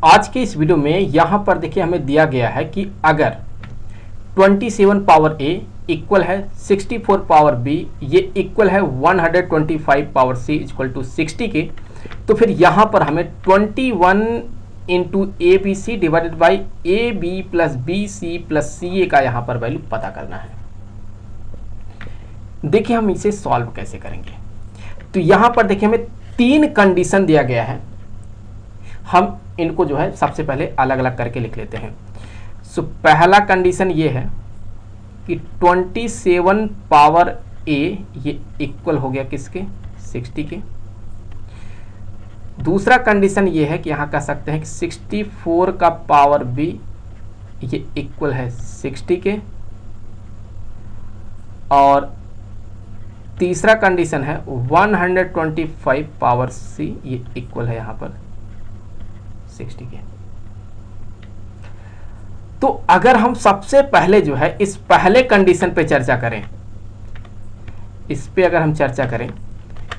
आज के इस वीडियो में यहाँ पर देखिए हमें दिया गया है कि अगर 27 पावर a इक्वल है 64 पावर b, ये इक्वल है 125 पावर c इक्वल टू 60 के, तो फिर यहाँ पर हमें 21 into A B C divided by A B plus B C plus C A का यहाँ पर वैल्यू पता करना है। देखिए हम इसे सॉल्व कैसे करेंगे। तो यहाँ पर देखिए हमें 3 कंडीशन दिया गया है, हम इनको जो है सबसे पहले अलग अलग करके लिख लेते हैं। सो पहला कंडीशन ये है कि 27 पावर a ये इक्वल हो गया किसके, 60 के। दूसरा कंडीशन ये है कि यहाँ कह सकते हैं कि 64 का पावर b ये इक्वल है 60 के। और तीसरा कंडीशन है 125 पावर c ये इक्वल है यहाँ पर 60 के। तो अगर हम सबसे पहले जो है इस पहले कंडीशन पे चर्चा करें, इस पे अगर हम चर्चा करें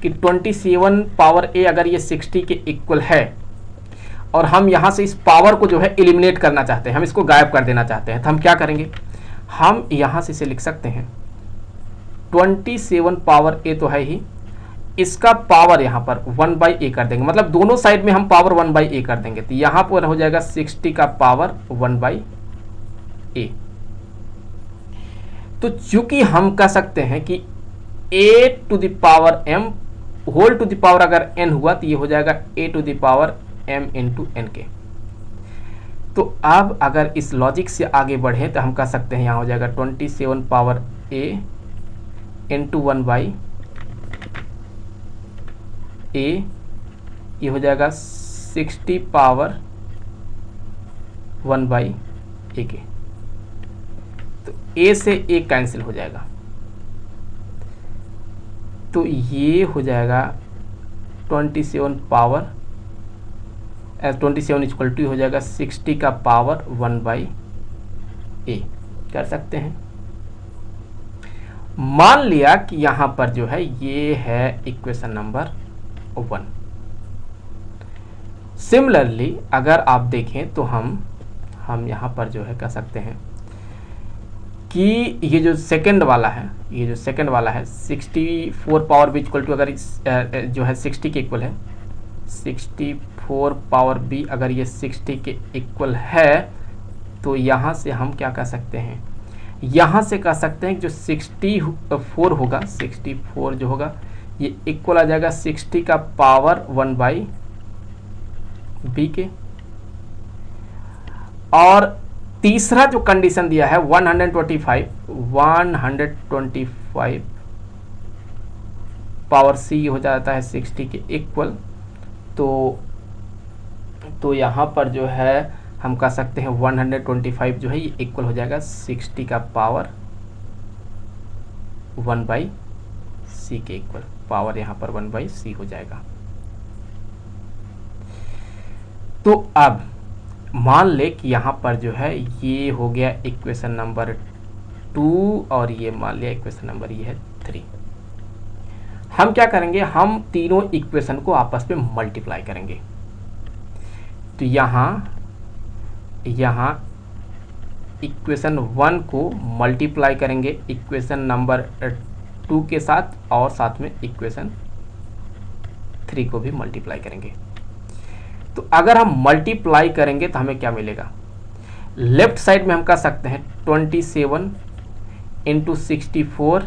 कि 27 पावर a अगर ये 60 के इक्वल है और हम यहाँ से इस पावर को जो है एलिमिनेट करना चाहते हैं, हम इसको गायब कर देना चाहते हैं, तो हम क्या करेंगे, हम यहाँ से इसे लिख सकते हैं 27 पावर a तो है ही, इसका पावर यहाँ पर 1/a कर देंगे, मतलब दोनों साइड में हम पावर 1/a कर देंगे, तो यहाँ पर हो जाएगा 60 का पावर 1/a। तो चूंकि हम कह सकते हैं कि a to the power m whole to the power अगर n हुआ तो ये हो जाएगा a to the power m into n के। तो अब अगर इस लॉजिक से आगे बढ़े तो हम कह सकते हैं यहाँ हो जाएगा 27 पावर a इंटू 1/a, ये हो जाएगा 60 पावर 1/a के। तो a से a कैंसिल हो जाएगा, तो ये हो जाएगा 27 पावर 27 इक्वल टू हो जाएगा 60 का पावर 1/a कर सकते हैं। मान लिया कि यहाँ पर जो है ये है इक्वेशन नंबर 1। सिमिलरली अगर आप देखें तो हम यहाँ पर जो है कह सकते हैं कि ये जो सेकंड वाला है, ये जो सेकंड वाला है 64 पावर बी इक्वल टू अगर जो है 60 के इक्वल है, 64 पावर बी अगर ये 60 के इक्वल है, तो यहाँ से हम क्या कह सकते हैं, यहाँ से कह सकते हैं कि जो 64 होगा, 64 जो होगा ये इक्वल आ जाएगा 60 का पावर 1/b के। और तीसरा जो कंडीशन दिया है 125 पावर c हो जाता है 60 के इक्वल। तो यहाँ पर जो है हम कह सकते हैं 125 जो है ये इक्वल हो जाएगा 60 का पावर 1/c के इक्वल, पावर यहाँ पर 1/c हो जाएगा। तो अब मान ले कि यहाँ पर जो है ये हो गया इक्वेशन नंबर 2 और ये मान लिया इक्वेशन नंबर ये है 3। हम क्या करेंगे, हम तीनों इक्वेशन को आपस में मल्टीप्लाई करेंगे। तो यहाँ इक्वेशन 1 को मल्टीप्लाई करेंगे इक्वेशन नंबर 2 के साथ और साथ में इक्वेशन 3 को भी मल्टीप्लाई करेंगे। तो अगर हम मल्टीप्लाई करेंगे तो हमें क्या मिलेगा, लेफ्ट साइड में हम कह सकते हैं 27 इंटू 64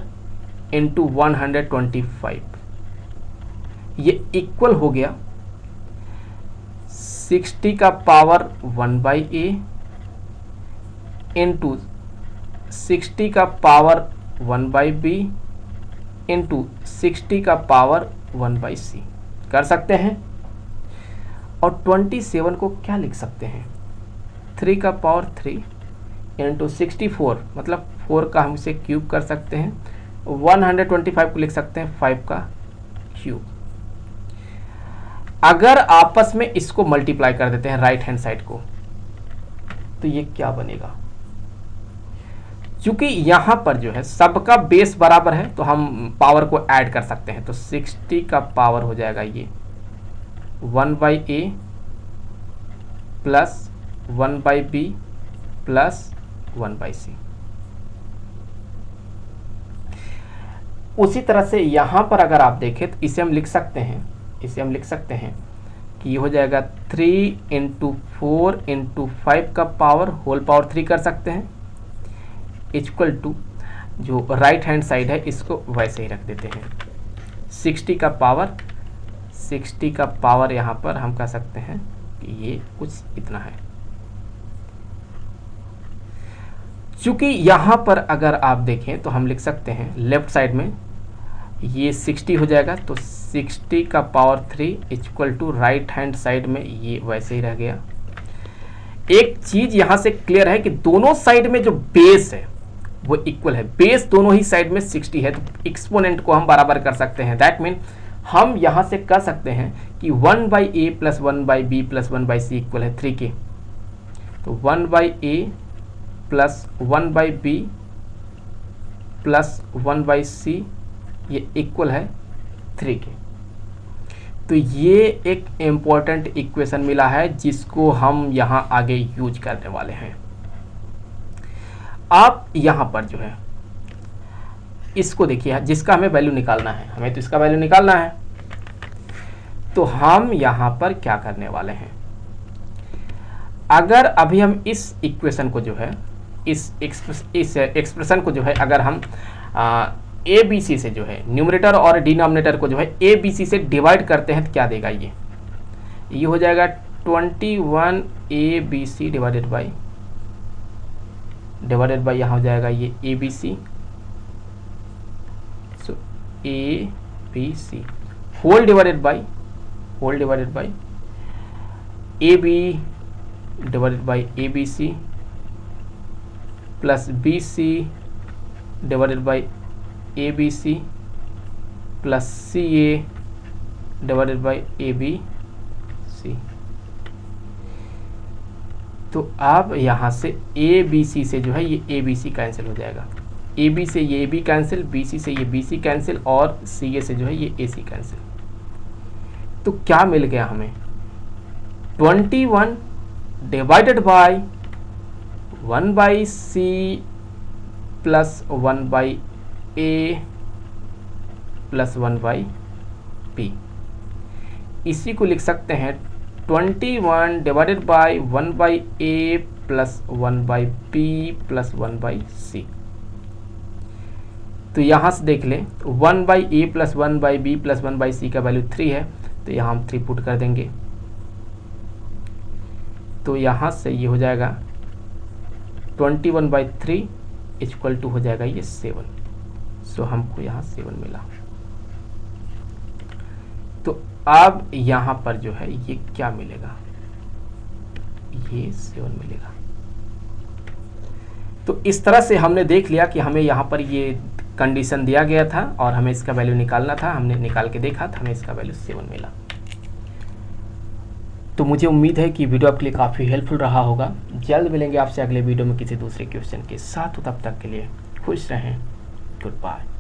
इंटू 125, ये इक्वल हो गया 60 का पावर 1/a इंटू 60 का पावर 1/b इंटू 60 का पावर 1/c कर सकते हैं। और 27 को क्या लिख सकते हैं, 3 का पावर 3 इंटू 64, मतलब 4 का हम इसे क्यूब कर सकते हैं, 125 को लिख सकते हैं 5 का क्यूब। अगर आपस में इसको मल्टीप्लाई कर देते हैं राइट हैंड साइड को, तो ये क्या बनेगा, क्योंकि यहां पर जो है सबका बेस बराबर है तो हम पावर को ऐड कर सकते हैं। तो 60 का पावर हो जाएगा ये 1/a plus 1/b plus 1/c। उसी तरह से यहाँ पर अगर आप देखें तो इसे हम लिख सकते हैं कि ये हो जाएगा 3 × 4 × 5 का पावर होल पावर 3 कर सकते हैं, इक्वल टू जो राइट हैंड साइड है इसको वैसे ही रख देते हैं 60 का पावर यहाँ पर हम कह सकते हैं कि ये कुछ इतना है। चूंकि यहाँ पर अगर आप देखें तो हम लिख सकते हैं लेफ्ट साइड में ये 60 हो जाएगा, तो 60 का power 3 equal to right hand side में ये वैसे ही रह गया। एक चीज यहां से क्लियर है कि दोनों साइड में जो बेस है वो इक्वल है, बेस दोनों ही साइड में 60 है, तो एक्सपोनेंट को हम बराबर कर सकते हैं। दैट मीन हम यहां से कह सकते हैं कि 1/a plus 1/b plus 1/c equal है 3 के। तो 1/a plus 1/b plus 1/c ये इक्वल है 3 के। तो ये एक इम्पॉर्टेंट इक्वेशन मिला है जिसको हम यहाँ आगे यूज करने वाले हैं। आप यहाँ पर जो है इसको देखिए, जिसका हमें वैल्यू निकालना है, हमें तो इसका वैल्यू निकालना है, तो हम यहाँ पर क्या करने वाले हैं, अगर अभी हम इस इक्वेशन को जो है इस एक्सप्रेशन को जो है अगर हम ए बी सी से जो है न्यूमरेटर और डिनोमिनेटर को जो है ए बी सी से डिवाइड करते हैं तो क्या देगा, ये हो जाएगा 21 A B C divided by यहाँ हो जाएगा ये A B C, so A B C whole divided by A B divided by A B C plus B C divided by A B C plus C A divided by A B C. तो अब यहाँ से ए B C से जो है ये A B C cancel हो जाएगा, ए बी से ये A B cancel, B C से ये बी सी कैंसिल और सी ए से जो है ये ए सी कैंसिल। तो क्या मिल गया हमें, 21 divided by 1/c plus 1/a plus 1/b। इसी को लिख सकते हैं 21 divided by 1/a plus 1/b plus 1/c। तो यहाँ से देख लें 1/a plus 1/b plus 1/c का वैल्यू 3 है, तो यहाँ हम 3 पुट कर देंगे, तो यहाँ से ये हो जाएगा 21/3 इक्वल टू हो जाएगा ये 7। सो हमको यहाँ 7 मिला। तो अब यहाँ पर जो है ये क्या मिलेगा, ये 7 मिलेगा। तो इस तरह से हमने देख लिया कि हमें यहाँ पर ये कंडीशन दिया गया था और हमें इसका वैल्यू निकालना था, हमने निकाल के देखा था, हमें इसका वैल्यू 7 मिला। तो मुझे उम्मीद है कि वीडियो आपके लिए काफ़ी हेल्पफुल रहा होगा। जल्द मिलेंगे आपसे अगले वीडियो में किसी दूसरे क्वेश्चन के साथ, तब तक के लिए खुश रहें, गुड बाय।